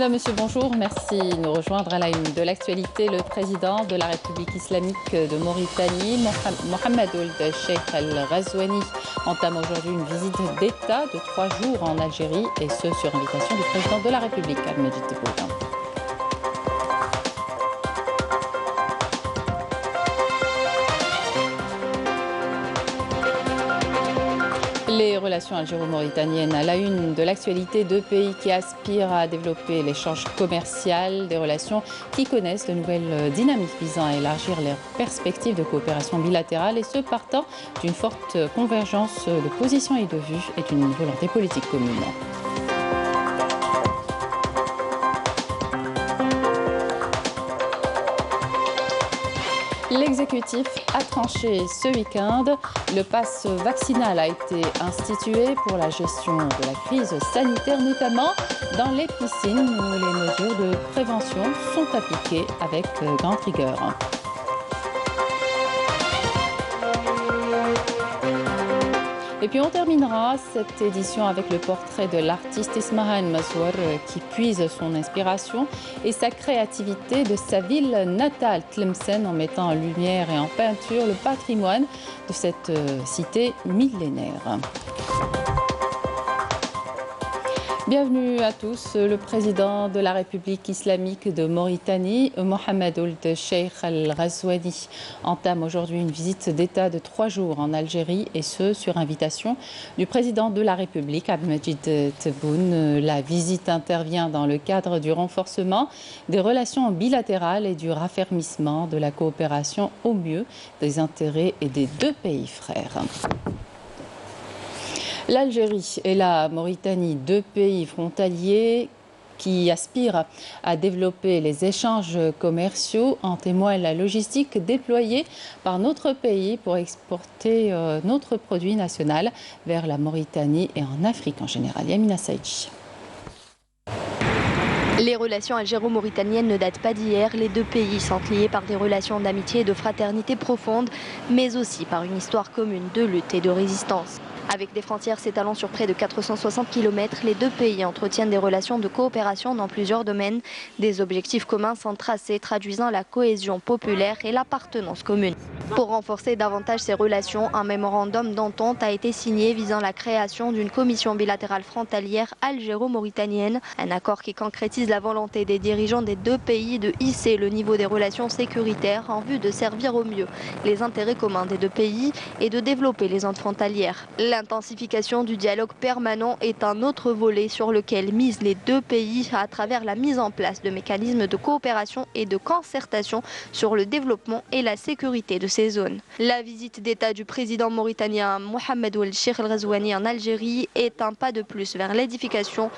Madame, Monsieur, bonjour. Merci de nous rejoindre à la une de l'actualité. Le président de la République islamique de Mauritanie, Mohamed Ould Cheikh Al Ghazouani, entame aujourd'hui une visite d'État de 3 jours en Algérie, et ce sur invitation du président de la République, Abdelmajid Tebboune. Les relations algéro-mauritaniennes à la une de l'actualité, deux pays qui aspirent à développer l'échange commercial, des relations qui connaissent de nouvelles dynamiques visant à élargir leurs perspectives de coopération bilatérale, et ce partant d'une forte convergence de positions et de vues et d'une volonté politique commune. L'exécutif a tranché ce week-end. Le pass vaccinal a été institué pour la gestion de la crise sanitaire, notamment dans les piscines où les mesures de prévention sont appliquées avec grande rigueur. Et puis on terminera cette édition avec le portrait de l'artiste Ismahan Mazouar qui puise son inspiration et sa créativité de sa ville natale, Tlemcen, en mettant en lumière et en peinture le patrimoine de cette cité millénaire. Bienvenue à tous. Le président de la République islamique de Mauritanie, Mohamed Ould Cheikh Al Ghazouani, entame aujourd'hui une visite d'État de 3 jours en Algérie, et ce sur invitation du président de la République, Abdelmajid Tebboune. La visite intervient dans le cadre du renforcement des relations bilatérales et du raffermissement de la coopération au mieux des intérêts et des deux pays frères. L'Algérie et la Mauritanie, deux pays frontaliers qui aspirent à développer les échanges commerciaux, en témoigne la logistique déployée par notre pays pour exporter notre produit national vers la Mauritanie et en Afrique en général. Yamina Saïdji. Les relations algéro-mauritaniennes ne datent pas d'hier. Les deux pays sont liés par des relations d'amitié et de fraternité profondes, mais aussi par une histoire commune de lutte et de résistance. Avec des frontières s'étalant sur près de 460 km, les deux pays entretiennent des relations de coopération dans plusieurs domaines. Des objectifs communs sont tracés, traduisant la cohésion populaire et l'appartenance commune. Pour renforcer davantage ces relations, un mémorandum d'entente a été signé visant la création d'une commission bilatérale frontalière algéro-mauritanienne. Un accord qui concrétise la volonté des dirigeants des deux pays de hisser le niveau des relations sécuritaires en vue de servir au mieux les intérêts communs des deux pays et de développer les zones frontalières. L'intensification du dialogue permanent est un autre volet sur lequel misent les deux pays à travers la mise en place de mécanismes de coopération et de concertation sur le développement et la sécurité de ces zones. La visite d'État du président mauritanien Mohamed Ould Cheikh Al Ghazouani en Algérie est un pas de plus vers l'édification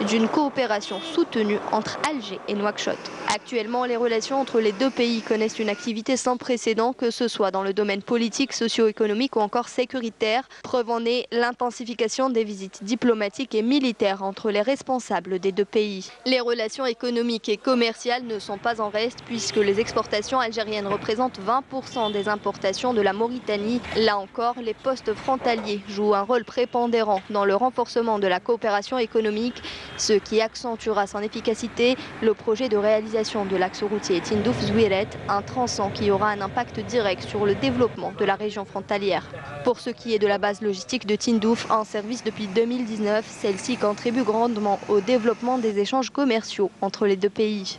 d'une coopération soutenue entre Alger et Nouakchott. Actuellement, les relations entre les deux pays connaissent une activité sans précédent, que ce soit dans le domaine politique, socio-économique ou encore sécuritaire. Preuve en est l'intensification des visites diplomatiques et militaires entre les responsables des deux pays. Les relations économiques et commerciales ne sont pas en reste, puisque les exportations algériennes représentent 20% des importations de la Mauritanie. Là encore, les postes frontaliers jouent un rôle prépondérant dans le renforcement de la coopération économique, ce qui accentuera son efficacité. Le projet de réalisation de l'axe routier Tindouf-Zouiret, un tronçon qui aura un impact direct sur le développement de la région frontalière. Pour ce qui est de la base logistique de Tindouf, en service depuis 2019, celle-ci contribue grandement au développement des échanges commerciaux entre les deux pays.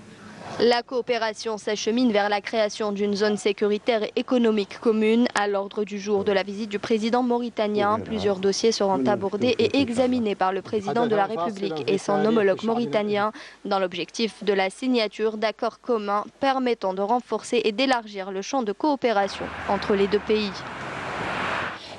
La coopération s'achemine vers la création d'une zone sécuritaire et économique commune. À l'ordre du jour de la visite du président mauritanien, plusieurs dossiers seront abordés et examinés par le président de la République et son homologue mauritanien dans l'objectif de la signature d'accords communs permettant de renforcer et d'élargir le champ de coopération entre les deux pays.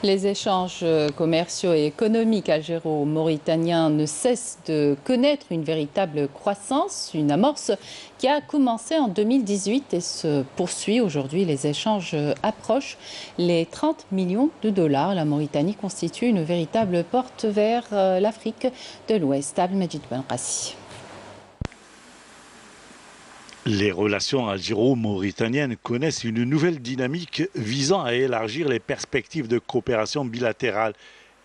Les échanges commerciaux et économiques algéro-mauritaniens ne cessent de connaître une véritable croissance, une amorce qui a commencé en 2018 et se poursuit aujourd'hui. Les échanges approchent les 30 millions de dollars. La Mauritanie constitue une véritable porte vers l'Afrique de l'Ouest. Abdelmajid Benrassi. Les relations algéro-mauritaniennes connaissent une nouvelle dynamique visant à élargir les perspectives de coopération bilatérale,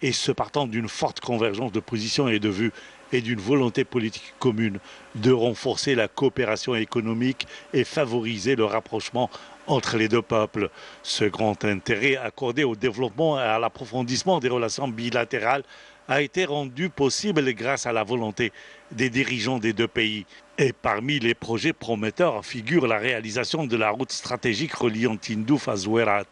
et ce partant d'une forte convergence de positions et de vues et d'une volonté politique commune de renforcer la coopération économique et favoriser le rapprochement entre les deux peuples. Ce grand intérêt accordé au développement et à l'approfondissement des relations bilatérales a été rendu possible grâce à la volonté des dirigeants des deux pays. Et parmi les projets prometteurs figure la réalisation de la route stratégique reliant Tindouf à Zouerat,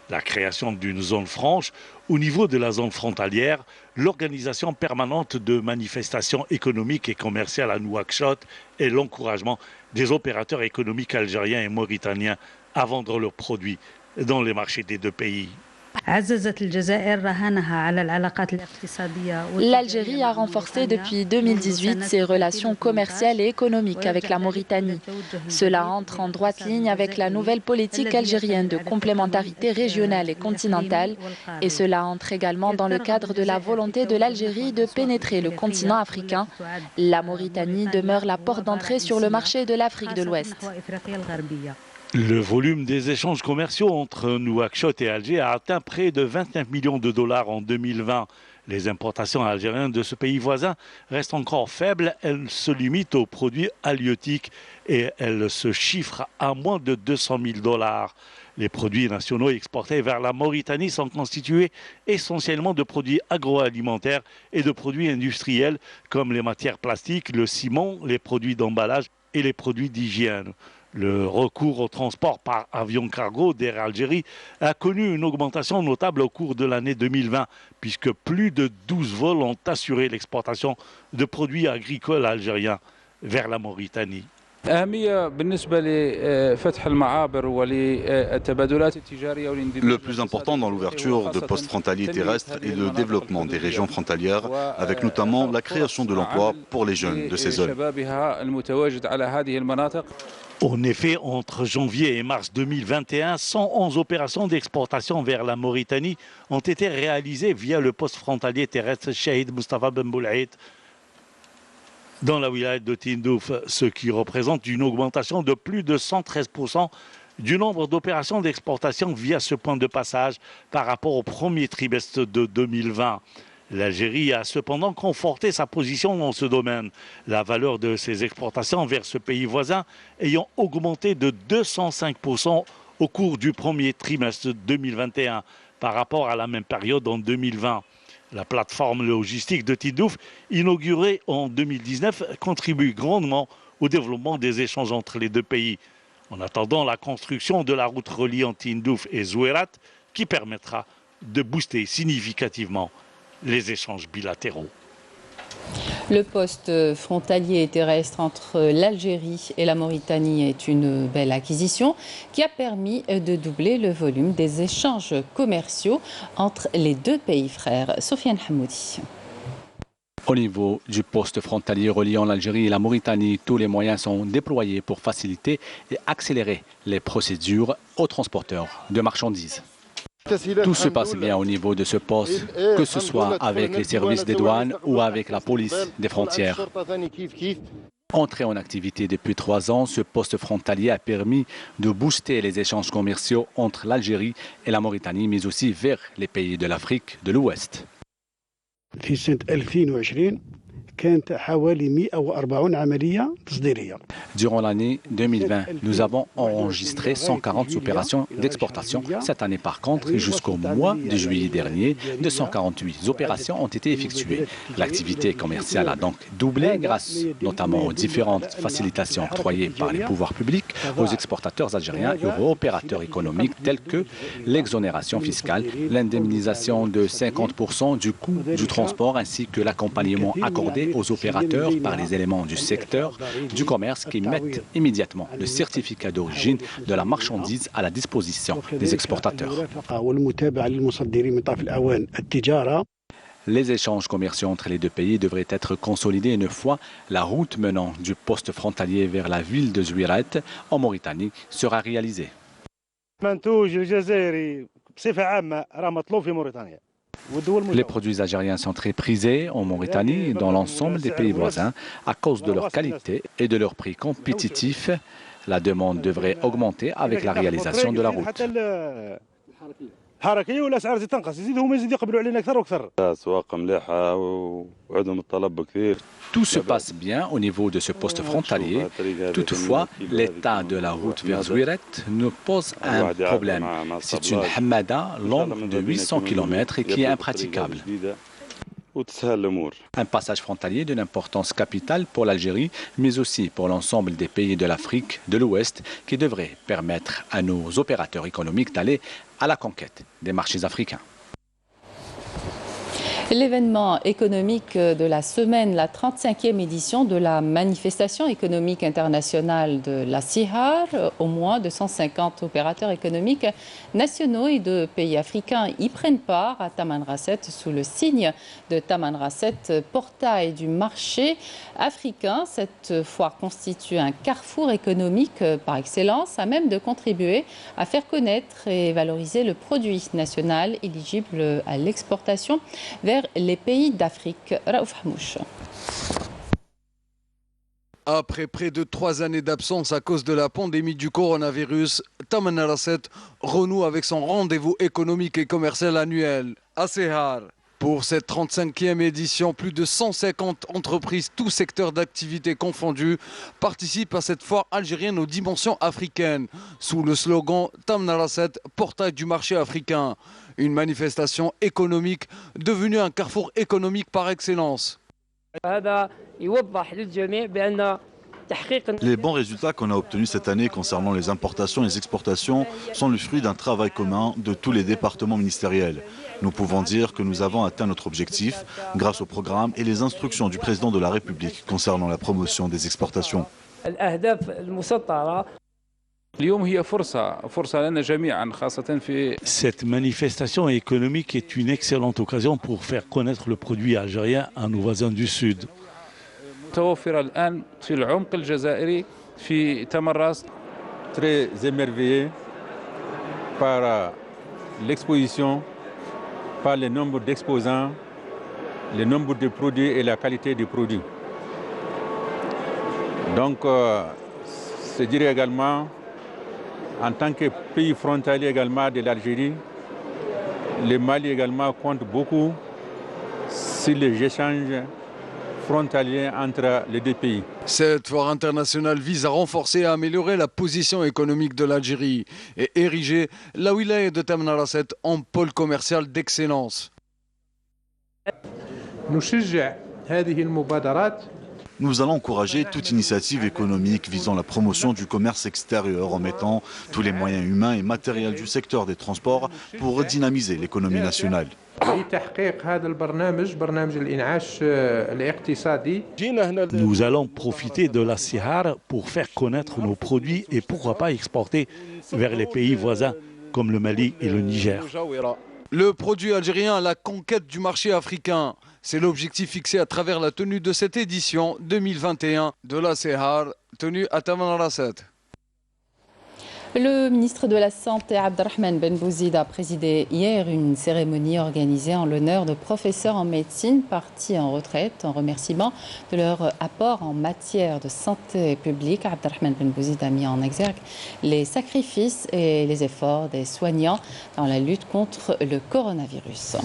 la création d'une zone franche au niveau de la zone frontalière, l'organisation permanente de manifestations économiques et commerciales à Nouakchott et l'encouragement des opérateurs économiques algériens et mauritaniens à vendre leurs produits dans les marchés des deux pays. L'Algérie a renforcé depuis 2018 ses relations commerciales et économiques avec la Mauritanie. Cela entre en droite ligne avec la nouvelle politique algérienne de complémentarité régionale et continentale, et cela entre également dans le cadre de la volonté de l'Algérie de pénétrer le continent africain. La Mauritanie demeure la porte d'entrée sur le marché de l'Afrique de l'Ouest. Le volume des échanges commerciaux entre Nouakchott et Alger a atteint près de 29 millions de dollars en 2020. Les importations algériennes de ce pays voisin restent encore faibles. Elles se limitent aux produits halieutiques et elles se chiffrent à moins de 200 000 dollars. Les produits nationaux exportés vers la Mauritanie sont constitués essentiellement de produits agroalimentaires et de produits industriels comme les matières plastiques, le ciment, les produits d'emballage et les produits d'hygiène. Le recours au transport par avion cargo d'Air Algérie a connu une augmentation notable au cours de l'année 2020, puisque plus de 12 vols ont assuré l'exportation de produits agricoles algériens vers la Mauritanie. Le plus important dans l'ouverture de postes frontaliers terrestres est le développement des régions frontalières, avec notamment la création de l'emploi pour les jeunes de ces zones. En effet, entre janvier et mars 2021, 111 opérations d'exportation vers la Mauritanie ont été réalisées via le poste frontalier terrestre Chahid Mustafa Ben Boulaïd dans la wilaya de Tindouf, ce qui représente une augmentation de plus de 113% du nombre d'opérations d'exportation via ce point de passage par rapport au premier trimestre de 2020. L'Algérie a cependant conforté sa position dans ce domaine, la valeur de ses exportations vers ce pays voisin ayant augmenté de 205% au cours du premier trimestre 2021 par rapport à la même période en 2020. La plateforme logistique de Tindouf, inaugurée en 2019, contribue grandement au développement des échanges entre les deux pays. En attendant la construction de la route reliant Tindouf et Zouerat, qui permettra de booster significativement les échanges bilatéraux. Le poste frontalier et terrestre entre l'Algérie et la Mauritanie est une belle acquisition qui a permis de doubler le volume des échanges commerciaux entre les deux pays frères. Sofiane Hamoudi. Au niveau du poste frontalier reliant l'Algérie et la Mauritanie, tous les moyens sont déployés pour faciliter et accélérer les procédures aux transporteurs de marchandises. Tout se passe bien au niveau de ce poste, que ce soit avec les services des douanes ou avec la police des frontières. Entré en activité depuis 3 ans, ce poste frontalier a permis de booster les échanges commerciaux entre l'Algérie et la Mauritanie, mais aussi vers les pays de l'Afrique de l'Ouest. Durant l'année 2020, nous avons enregistré 140 opérations d'exportation. Cette année, par contre, jusqu'au mois de juillet dernier, 248 opérations ont été effectuées. L'activité commerciale a donc doublé grâce notamment aux différentes facilitations octroyées par les pouvoirs publics aux exportateurs algériens et aux opérateurs économiques tels que l'exonération fiscale, l'indemnisation de 50% du coût du transport ainsi que l'accompagnement accordé aux opérateurs par les éléments du secteur du commerce qui mettent immédiatement le certificat d'origine de la marchandise à la disposition des exportateurs. Les échanges commerciaux entre les deux pays devraient être consolidés une fois la route menant du poste frontalier vers la ville de Zouirat en Mauritanie sera réalisée. Les produits algériens sont très prisés en Mauritanie et dans l'ensemble des pays voisins à cause de leur qualité et de leur prix compétitif. La demande devrait augmenter avec la réalisation de la route. Tout se passe bien au niveau de ce poste frontalier. Toutefois, l'état de la route vers Zouiret nous pose un problème. C'est une hamada longue de 800 km et qui est impraticable. Un passage frontalier d'une importance capitale pour l'Algérie, mais aussi pour l'ensemble des pays de l'Afrique de l'Ouest, qui devrait permettre à nos opérateurs économiques d'aller à la conquête des marchés africains. L'événement économique de la semaine, la 35e édition de la manifestation économique internationale de la CIHAR, au moins 250 opérateurs économiques nationaux et de pays africains y prennent part à Tamanrasset sous le signe de Tamanrasset, portail du marché africain. Cette foire constitue un carrefour économique par excellence, à même de contribuer à faire connaître et valoriser le produit national éligible à l'exportation vers les pays d'Afrique. Raouf Hamouch. Après près de 3 années d'absence à cause de la pandémie du coronavirus, Tamanrasset renoue avec son rendez-vous économique et commercial annuel à CIHAR. Pour cette 35e édition, plus de 150 entreprises, tous secteurs d'activité confondus, participent à cette foire algérienne aux dimensions africaines, sous le slogan Tamanrasset, portail du marché africain. Une manifestation économique devenue un carrefour économique par excellence. Les bons résultats qu'on a obtenus cette année concernant les importations et les exportations sont le fruit d'un travail commun de tous les départements ministériels. Nous pouvons dire que nous avons atteint notre objectif grâce au programme et les instructions du président de la République concernant la promotion des exportations. Cette manifestation économique est une excellente occasion pour faire connaître le produit algérien à nos voisins du Sud. Très émerveillé par l'exposition, par le nombre d'exposants, le nombre de produits et la qualité des produits. Donc, c'est dire également, en tant que pays frontalier également de l'Algérie, le Mali également compte beaucoup sur les échanges frontaliers entre les deux pays. Cette foire internationale vise à renforcer et à améliorer la position économique de l'Algérie et ériger la wilaya de Tamanrasset en pôle commercial d'excellence. Nous allons encourager toute initiative économique visant la promotion du commerce extérieur en mettant tous les moyens humains et matériels du secteur des transports pour redynamiser l'économie nationale. Nous allons profiter de la CIHAR pour faire connaître nos produits et pourquoi pas exporter vers les pays voisins comme le Mali et le Niger. Le produit algérien à la conquête du marché africain. C'est l'objectif fixé à travers la tenue de cette édition 2021 de la CIHAR, tenue à Tamanrasset. Le ministre de la Santé, Abdelrahman Ben Bouzid, a présidé hier une cérémonie organisée en l'honneur de professeurs en médecine partis en retraite en remerciement de leur apport en matière de santé publique. Abdelrahman Ben Bouzid a mis en exergue les sacrifices et les efforts des soignants dans la lutte contre le coronavirus.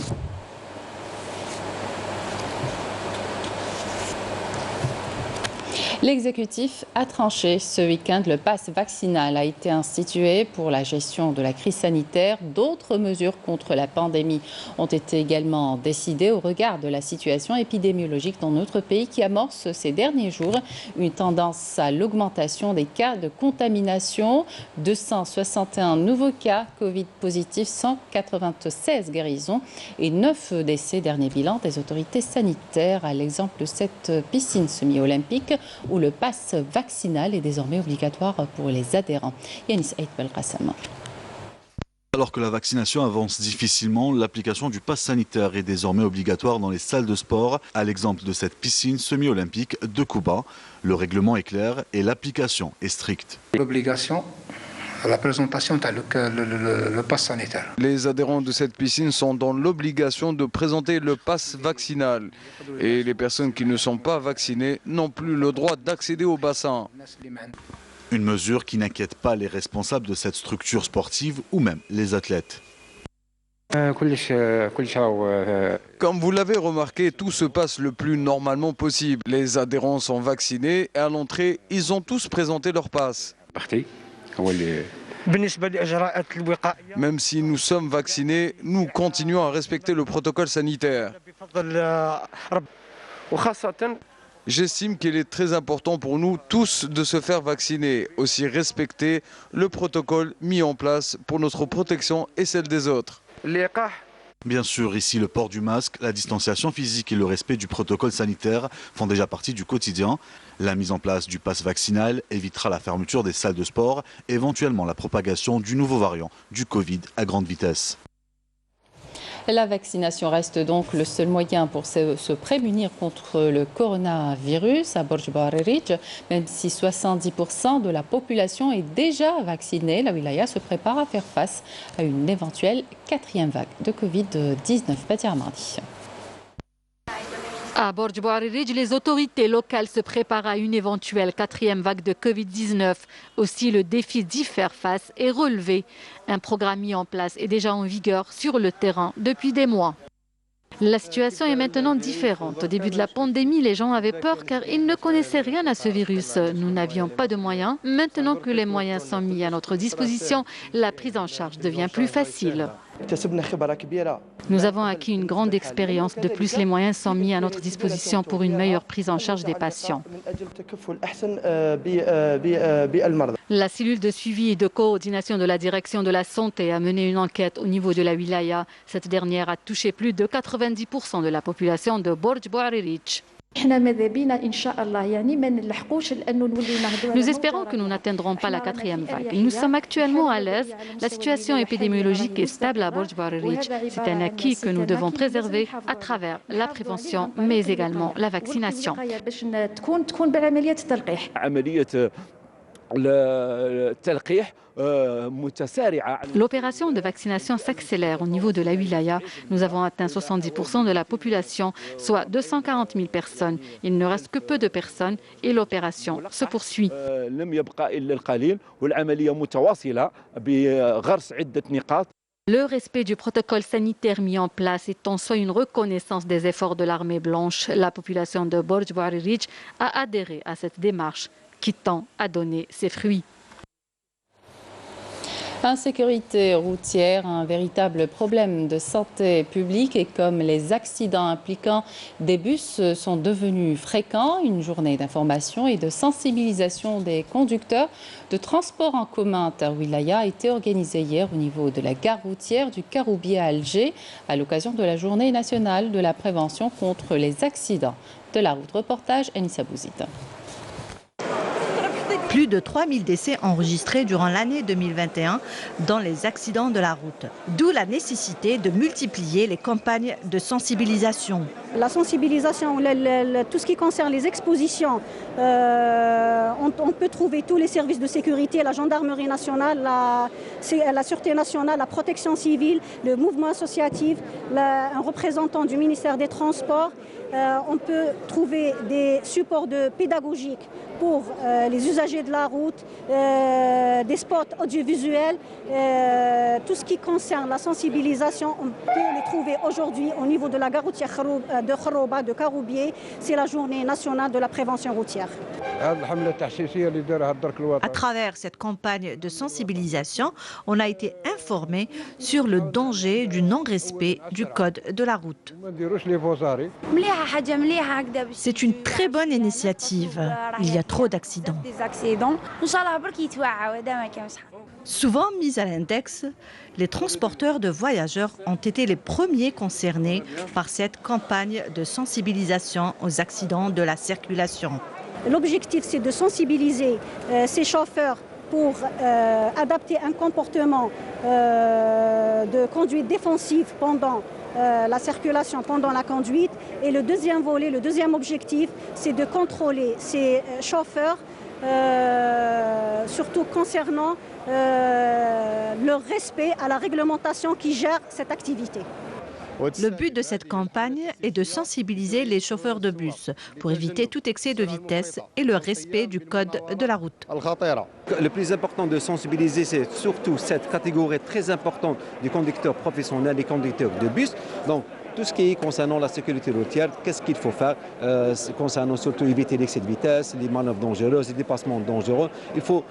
L'exécutif a tranché ce week-end. Le pass vaccinal a été institué pour la gestion de la crise sanitaire. D'autres mesures contre la pandémie ont été également décidées au regard de la situation épidémiologique dans notre pays qui amorce ces derniers jours une tendance à l'augmentation des cas de contamination. 261 nouveaux cas Covid positifs, 196 guérisons et 9 décès. Dernier bilan des autorités sanitaires, à l'exemple de cette piscine semi-olympique où le pass vaccinal est désormais obligatoire pour les adhérents. Yanis Aït Belkhassam. Alors que la vaccination avance difficilement, l'application du pass sanitaire est désormais obligatoire dans les salles de sport, à l'exemple de cette piscine semi-olympique de Kouba. Le règlement est clair et l'application est stricte. L'obligation, la présentation de le pass sanitaire. Les adhérents de cette piscine sont dans l'obligation de présenter le pass vaccinal. Et les personnes qui ne sont pas vaccinées n'ont plus le droit d'accéder au bassin. Une mesure qui n'inquiète pas les responsables de cette structure sportive ou même les athlètes. Comme vous l'avez remarqué, tout se passe le plus normalement possible. Les adhérents sont vaccinés et à l'entrée, ils ont tous présenté leur passe. Même si nous sommes vaccinés, nous continuons à respecter le protocole sanitaire. J'estime qu'il est très important pour nous tous de se faire vacciner, aussi respecter le protocole mis en place pour notre protection et celle des autres. Bien sûr, ici, le port du masque, la distanciation physique et le respect du protocole sanitaire font déjà partie du quotidien. La mise en place du pass vaccinal évitera la fermeture des salles de sport, éventuellement la propagation du nouveau variant du Covid à grande vitesse. La vaccination reste donc le seul moyen pour se prémunir contre le coronavirus à Borj Bouarerij. Même si 70% de la population est déjà vaccinée, la wilaya se prépare à faire face à une éventuelle 4e vague de Covid-19. Badia Mardi. À Borj Bouarerij, les autorités locales se préparent à une éventuelle 4e vague de Covid-19. Aussi, le défi d'y faire face est relevé. Un programme mis en place est déjà en vigueur sur le terrain depuis des mois. La situation est maintenant différente. Au début de la pandémie, les gens avaient peur car ils ne connaissaient rien à ce virus. Nous n'avions pas de moyens. Maintenant que les moyens sont mis à notre disposition, la prise en charge devient plus facile. Nous avons acquis une grande expérience. De plus, les moyens sont mis à notre disposition pour une meilleure prise en charge des patients. La cellule de suivi et de coordination de la direction de la santé a mené une enquête au niveau de la wilaya. Cette dernière a touché plus de 90% de la population de Borj Bouarerij. Nous espérons que nous n'atteindrons pas la 4e vague. Nous sommes actuellement à l'aise. La situation épidémiologique est stable à Borj Bouarerij. C'est un acquis que nous devons préserver à travers la prévention, mais également la vaccination. L'opération de vaccination s'accélère au niveau de la wilaya. Nous avons atteint 70% de la population, soit 240 000 personnes. Il ne reste que peu de personnes et l'opération se poursuit. Le respect du protocole sanitaire mis en place est en soi une reconnaissance des efforts de l'armée blanche. La population de Borj Bouarerij a adhéré à cette démarche qui tend à donner ses fruits. Insécurité routière, un véritable problème de santé publique et comme les accidents impliquant des bus sont devenus fréquents, une journée d'information et de sensibilisation des conducteurs de transport en commun Interwilaya a été organisée hier au niveau de la gare routière du Karoubier à Alger à l'occasion de la journée nationale de la prévention contre les accidents de la route. Reportage Anissa Bouzid. Plus de 3000 décès enregistrés durant l'année 2021 dans les accidents de la route. D'où la nécessité de multiplier les campagnes de sensibilisation. La sensibilisation, tout ce qui concerne les expositions, on peut trouver tous les services de sécurité, la gendarmerie nationale, la sûreté nationale, la protection civile, le mouvement associatif, un représentant du ministère des Transports. On peut trouver des supports pédagogiques pour les usagers de la route, des spots audiovisuels. Tout ce qui concerne la sensibilisation, on peut les trouver aujourd'hui au niveau de la gare routière de Kharouba, de Karoubier. C'est la journée nationale de la prévention routière. À travers cette campagne de sensibilisation, on a été informé sur le danger du non-respect du code de la route. C'est une très bonne initiative. Il y a trop d'accidents. Souvent mis à l'index, les transporteurs de voyageurs ont été les premiers concernés par cette campagne de sensibilisation aux accidents de la circulation. L'objectif, c'est de sensibiliser ces chauffeurs pour adapter un comportement de conduite défensive pendant la circulation, pendant la conduite. Et le deuxième volet, le deuxième objectif, c'est de contrôler ces chauffeurs, surtout concernant leur respect à la réglementation qui gère cette activité. Le but de cette campagne est de sensibiliser les chauffeurs de bus pour éviter tout excès de vitesse et le respect du code de la route. Le plus important de sensibiliser, c'est surtout cette catégorie très importante des conducteurs professionnels et conducteurs de bus. Donc, tout ce qui est concernant la sécurité routière, qu'est-ce qu'il faut faire concernant surtout éviter l'excès de vitesse, les manœuvres dangereuses, les dépassements dangereux. Il faut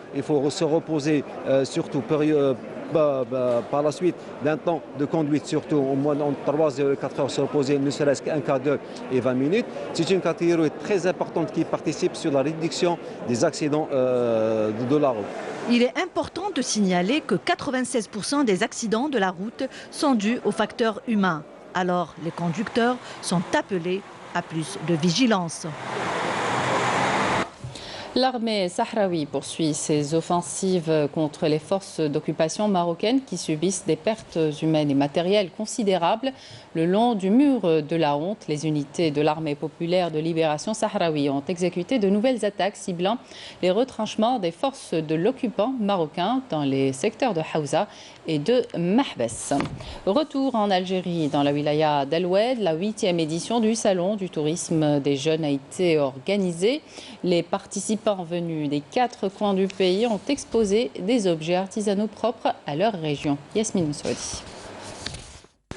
se reposer surtout par la suite d'un temps de conduite, surtout au moins en 3 heures, 4 heures, se reposer ne serait-ce qu'un quart d'heure et 20 minutes. C'est une catégorie très importante qui participe sur la réduction des accidents de la route. Il est important de signaler que 96% des accidents de la route sont dus aux facteurs humains. Alors, les conducteurs sont appelés à plus de vigilance. L'armée sahraoui poursuit ses offensives contre les forces d'occupation marocaines qui subissent des pertes humaines et matérielles considérables le long du mur de la honte. Les unités de l'armée populaire de libération sahraoui ont exécuté de nouvelles attaques ciblant les retranchements des forces de l'occupant marocain dans les secteurs de Haouza et de Mahbès. Retour en Algérie, dans la wilaya d'El Oued, la 8e édition du Salon du tourisme des jeunes a été organisée. Les participants venus des 4 coins du pays ont exposé des objets artisanaux propres à leur région. Yasmine Soudi.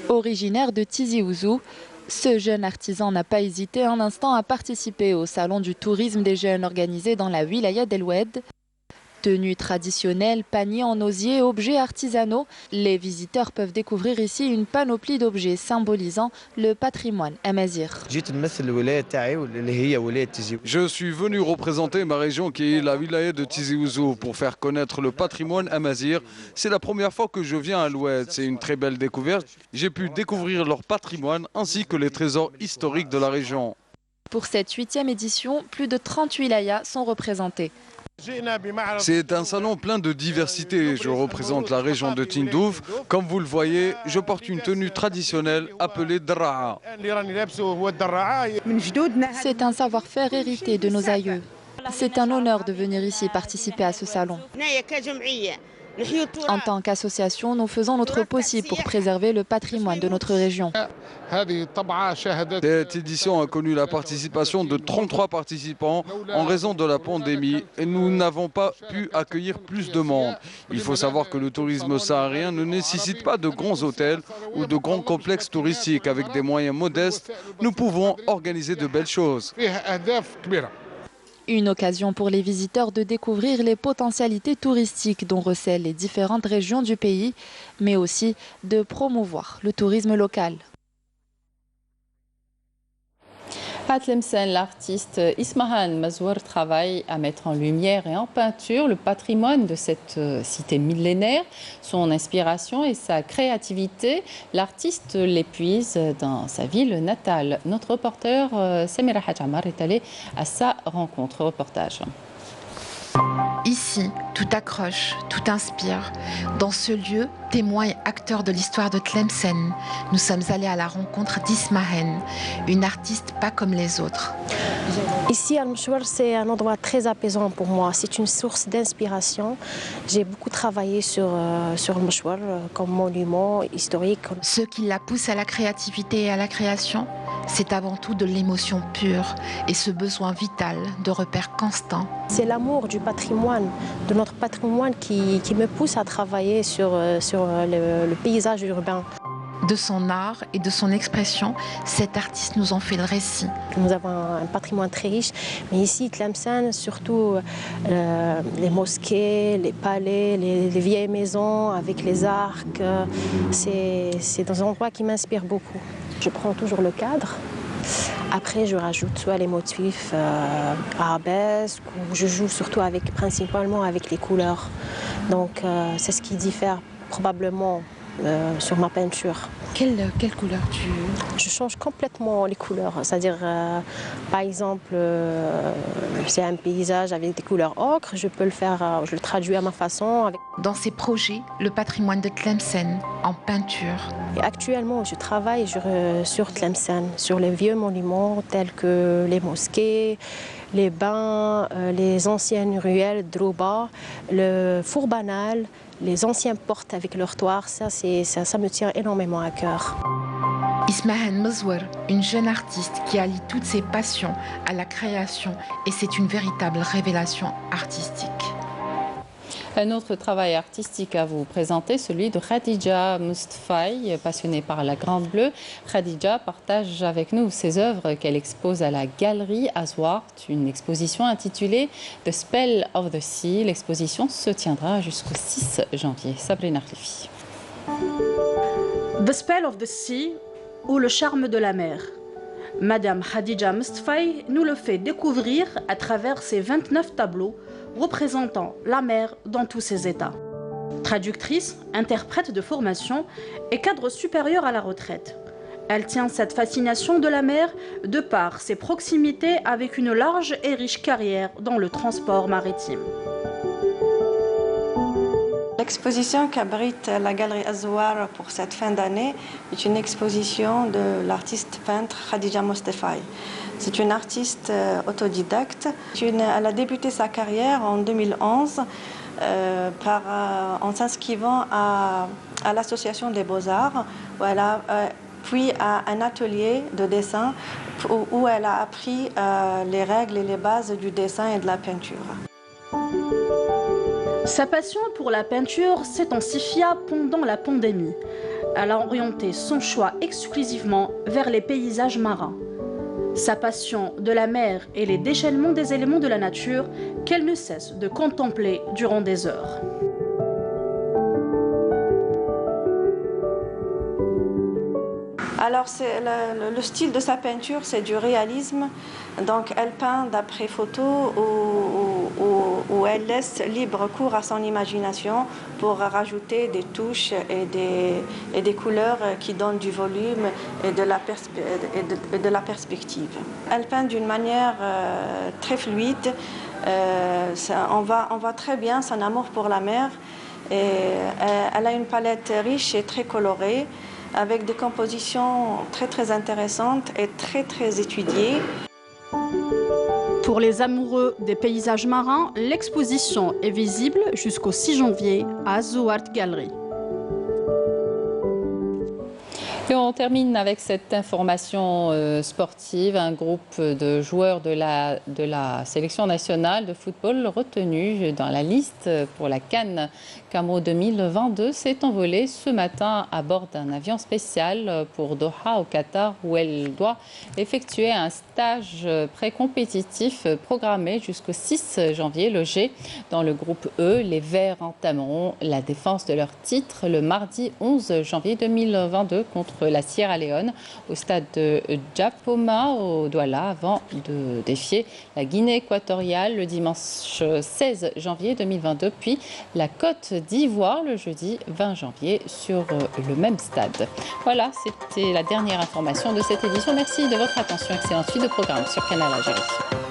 Originaire de Tizi Ouzou, ce jeune artisan n'a pas hésité un instant à participer au Salon du tourisme des jeunes organisé dans la wilaya d'El Oued. Tenues traditionnelles, paniers en osier, objets artisanaux, les visiteurs peuvent découvrir ici une panoplie d'objets symbolisant le patrimoine amazigh. Je suis venu représenter ma région qui est la wilaya de Tizi Ouzou pour faire connaître le patrimoine amazigh. C'est la première fois que je viens à l'Oued, c'est une très belle découverte. J'ai pu découvrir leur patrimoine ainsi que les trésors historiques de la région. Pour cette 8e édition, plus de 30 wilayas sont représentés. C'est un salon plein de diversité. Je représente la région de Tindouf. Comme vous le voyez, je porte une tenue traditionnelle appelée Dra'a. C'est un savoir-faire hérité de nos aïeux. C'est un honneur de venir ici participer à ce salon. En tant qu'association, nous faisons notre possible pour préserver le patrimoine de notre région. Cette édition a connu la participation de 33 participants en raison de la pandémie et nous n'avons pas pu accueillir plus de monde. Il faut savoir que le tourisme saharien ne nécessite pas de grands hôtels ou de grands complexes touristiques. Avec des moyens modestes, nous pouvons organiser de belles choses. Une occasion pour les visiteurs de découvrir les potentialités touristiques dont recèlent les différentes régions du pays, mais aussi de promouvoir le tourisme local. À Tlemcen, l'artiste Ismahan Mazouar travaille à mettre en lumière et en peinture le patrimoine de cette cité millénaire. Son inspiration et sa créativité, l'artiste l'épuise dans sa ville natale. Notre reporter Samira Hadjamar est allé à sa rencontre. Reportage. Ici, tout accroche, tout inspire. Dans ce lieu, témoin et acteur de l'histoire de Tlemcen, nous sommes allés à la rencontre d'Ismahan, une artiste pas comme les autres. Ici, Al-Mchouar, c'est un endroit très apaisant pour moi. C'est une source d'inspiration. J'ai beaucoup travaillé sur Al-Mchouar comme monument historique. Ce qui la pousse à la créativité et à la création, c'est avant tout de l'émotion pure et ce besoin vital de repères constants. C'est l'amour du patrimoine, de notre patrimoine qui me pousse à travailler sur le paysage urbain. De son art et de son expression, cet artiste nous en fait le récit. Nous avons un patrimoine très riche, mais ici, Tlemcen, surtout les mosquées, les palais, les vieilles maisons avec les arcs, c'est dans un endroit qui m'inspire beaucoup. Je prends toujours le cadre. Après, je rajoute soit les motifs arabesques, ou je joue surtout principalement avec les couleurs. Donc, c'est ce qui diffère probablement sur ma peinture. Quelle couleur Je change complètement les couleurs. C'est-à-dire, par exemple, c'est un paysage avec des couleurs ocre, je peux le faire, je le traduis à ma façon. Dans ces projets, le patrimoine de Tlemcen en peinture. Et actuellement, je travaille sur Tlemcen, sur les vieux monuments tels que les mosquées, les bains, les anciennes ruelles Drouba, le four banal, les anciennes portes avec leurs toits. Ça me tient énormément à cœur. Ismahen Mezwer, une jeune artiste qui allie toutes ses passions à la création et c'est une véritable révélation artistique. Un autre travail artistique à vous présenter, celui de Khadija Mustafai, passionnée par la Grande Bleue. Khadija partage avec nous ses œuvres qu'elle expose à la galerie Azwart, une exposition intitulée The Spell of the Sea. L'exposition se tiendra jusqu'au 6 janvier. Sabrina Khlifi. The Spell of the Sea, ou le charme de la mer. Madame Khadija Mustafai nous le fait découvrir à travers ses 29 tableaux représentant la mer dans tous ses états. Traductrice, interprète de formation et cadre supérieur à la retraite. Elle tient cette fascination de la mer de par ses proximités avec une large et riche carrière dans le transport maritime. L'exposition qu'abrite la galerie Azwart pour cette fin d'année est une exposition de l'artiste peintre Khadija Mustafai. C'est une artiste autodidacte. Elle a débuté sa carrière en 2011 en s'inscrivant à l'association des Beaux-Arts, puis à un atelier de dessin où elle a appris les règles et les bases du dessin et de la peinture. Sa passion pour la peinture s'intensifia pendant la pandémie. Elle a orienté son choix exclusivement vers les paysages marins. Sa passion de la mer et les déchaînements des éléments de la nature qu'elle ne cesse de contempler durant des heures. Alors le style de sa peinture, c'est du réalisme. Donc elle peint d'après photo où elle laisse libre cours à son imagination pour rajouter des touches et des couleurs qui donnent du volume et de la perspective. Elle peint d'une manière très fluide. On voit très bien son amour pour la mer. Et elle a une palette riche et très colorée, avec des compositions très intéressantes et très étudiées. Pour les amoureux des paysages marins, l'exposition est visible jusqu'au 6 janvier à Azwart Gallery. Et on termine avec cette information sportive. Un groupe de joueurs de la sélection nationale de football retenu dans la liste pour la CAN Cameroun 2022 s'est envolé ce matin à bord d'un avion spécial pour Doha au Qatar, où elle doit effectuer un stage pré-compétitif programmé jusqu'au 6 janvier. Logés dans le groupe E, les Verts entameront la défense de leur titre le mardi 11 janvier 2022 contre la Sierra Leone au stade de Djapoma au Douala, avant de défier la Guinée équatoriale le dimanche 16 janvier 2022, puis la Côte d'Ivoire le jeudi 20 janvier sur le même stade. Voilà, c'était la dernière information de cette édition. Merci de votre attention. Excellente suite de programme sur Canal Algérie.